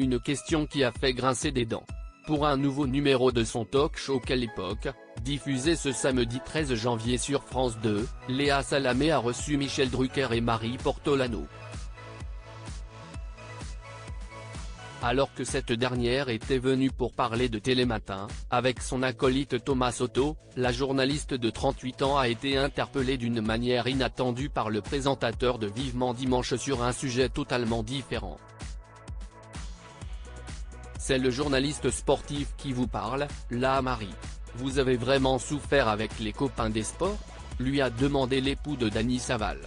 Une question qui a fait grincer des dents. Pour un nouveau numéro de son talk-show Quelle époque, diffusé ce samedi 13 janvier sur France 2, Léa Salamé a reçu Michel Drucker et Marie Portolano. Alors que cette dernière était venue pour parler de Télématin, avec son acolyte Thomas Soto, la journaliste de 38 ans a été interpellée d'une manière inattendue par le présentateur de Vivement Dimanche sur un sujet totalement différent. C'est le journaliste sportif qui vous parle, là Marie. Vous avez vraiment souffert avec les copains des sports ? Lui a demandé l'époux de Dany Saval.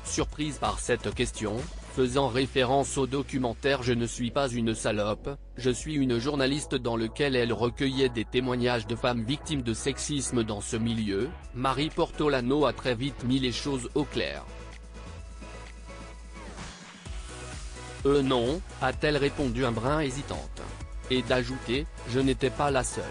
Surprise par cette question, faisant référence au documentaire Je ne suis pas une salope, je suis une journaliste dans lequel elle recueillait des témoignages de femmes victimes de sexisme dans ce milieu, Marie Portolano a très vite mis les choses au clair. Non, a-t-elle répondu un brin hésitante. Et d'ajouter, je n'étais pas la seule.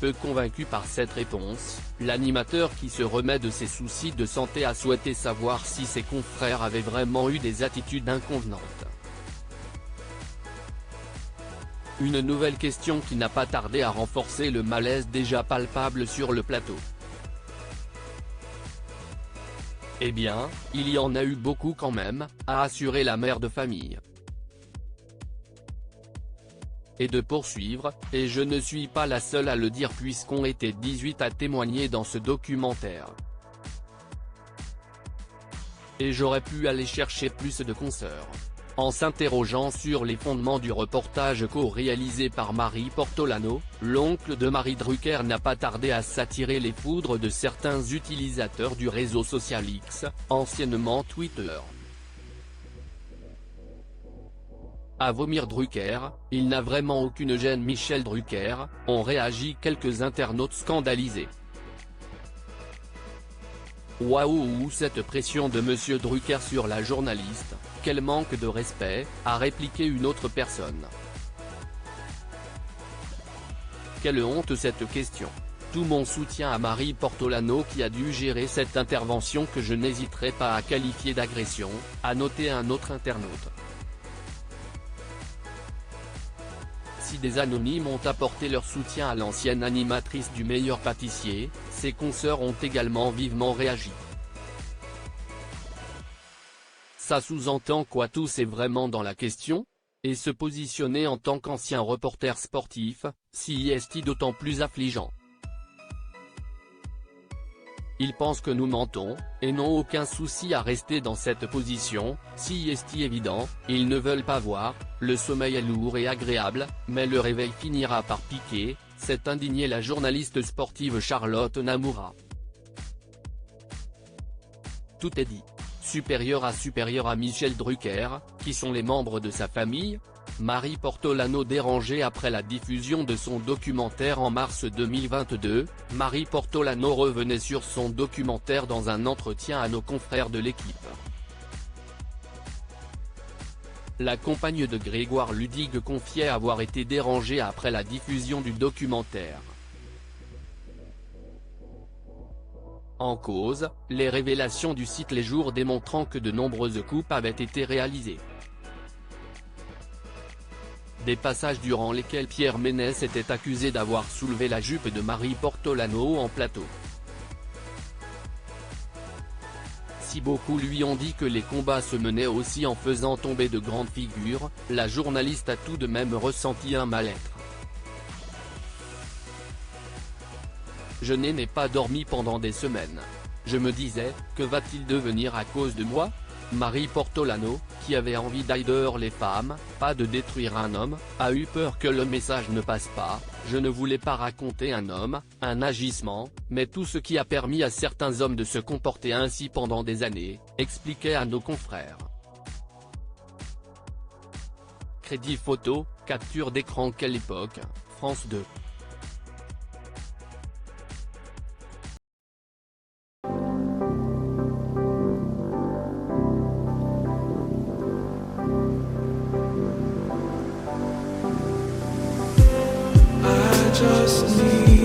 Peu convaincu par cette réponse, l'animateur qui se remet de ses soucis de santé a souhaité savoir si ses confrères avaient vraiment eu des attitudes inconvenantes. Une nouvelle question qui n'a pas tardé à renforcer le malaise déjà palpable sur le plateau. Eh bien, il y en a eu beaucoup quand même, a assuré la mère de famille. Et de poursuivre, et je ne suis pas la seule à le dire puisqu'on était 18 à témoigner dans ce documentaire. Et j'aurais pu aller chercher plus de consoeurs. En s'interrogeant sur les fondements du reportage co-réalisé par Marie Portolano, l'oncle de Marie Drucker n'a pas tardé à s'attirer les foudres de certains utilisateurs du réseau social X, anciennement Twitter. À vomir Drucker, il n'a vraiment aucune gêne. Michel Drucker, ont réagi quelques internautes scandalisés. Waouh, cette pression de Monsieur Drucker sur la journaliste, quel manque de respect, a répliqué une autre personne. Quelle honte cette question. Tout mon soutien à Marie Portolano qui a dû gérer cette intervention que je n'hésiterai pas à qualifier d'agression, a noté un autre internaute. Si des anonymes ont apporté leur soutien à l'ancienne animatrice du Meilleur Pâtissier, ses consoeurs ont également vivement réagi. Ça sous-entend quoi? Tous est vraiment dans la question? Et se positionner en tant qu'ancien reporter sportif, si est d'autant plus affligeant. Ils pensent que nous mentons, et n'ont aucun souci à rester dans cette position, si est évident, ils ne veulent pas voir, le sommeil est lourd et agréable, mais le réveil finira par piquer, s'est indignée la journaliste sportive Charlotte Namoura. Tout est dit. Supérieur à Michel Drucker, qui sont les membres de sa famille ? Marie Portolano dérangée après la diffusion de son documentaire en mars 2022, Marie Portolano revenait sur son documentaire dans un entretien à nos confrères de l'équipe. La compagne de Grégoire Ludig confiait avoir été dérangée après la diffusion du documentaire. En cause, les révélations du site Les Jours démontrant que de nombreuses coupes avaient été réalisées. Des passages durant lesquels Pierre Ménès était accusé d'avoir soulevé la jupe de Marie Portolano en plateau. Si beaucoup lui ont dit que les combats se menaient aussi en faisant tomber de grandes figures, la journaliste a tout de même ressenti un mal-être. Je n'ai pas dormi pendant des semaines. Je me disais, que va-t-il devenir à cause de moi ? Marie Portolano, qui avait envie d'aider les femmes, pas de détruire un homme, a eu peur que le message ne passe pas. Je ne voulais pas raconter un homme, un agissement, mais tout ce qui a permis à certains hommes de se comporter ainsi pendant des années, expliquait à nos confrères. Crédit photo, capture d'écran. Quelle époque, France 2. Just need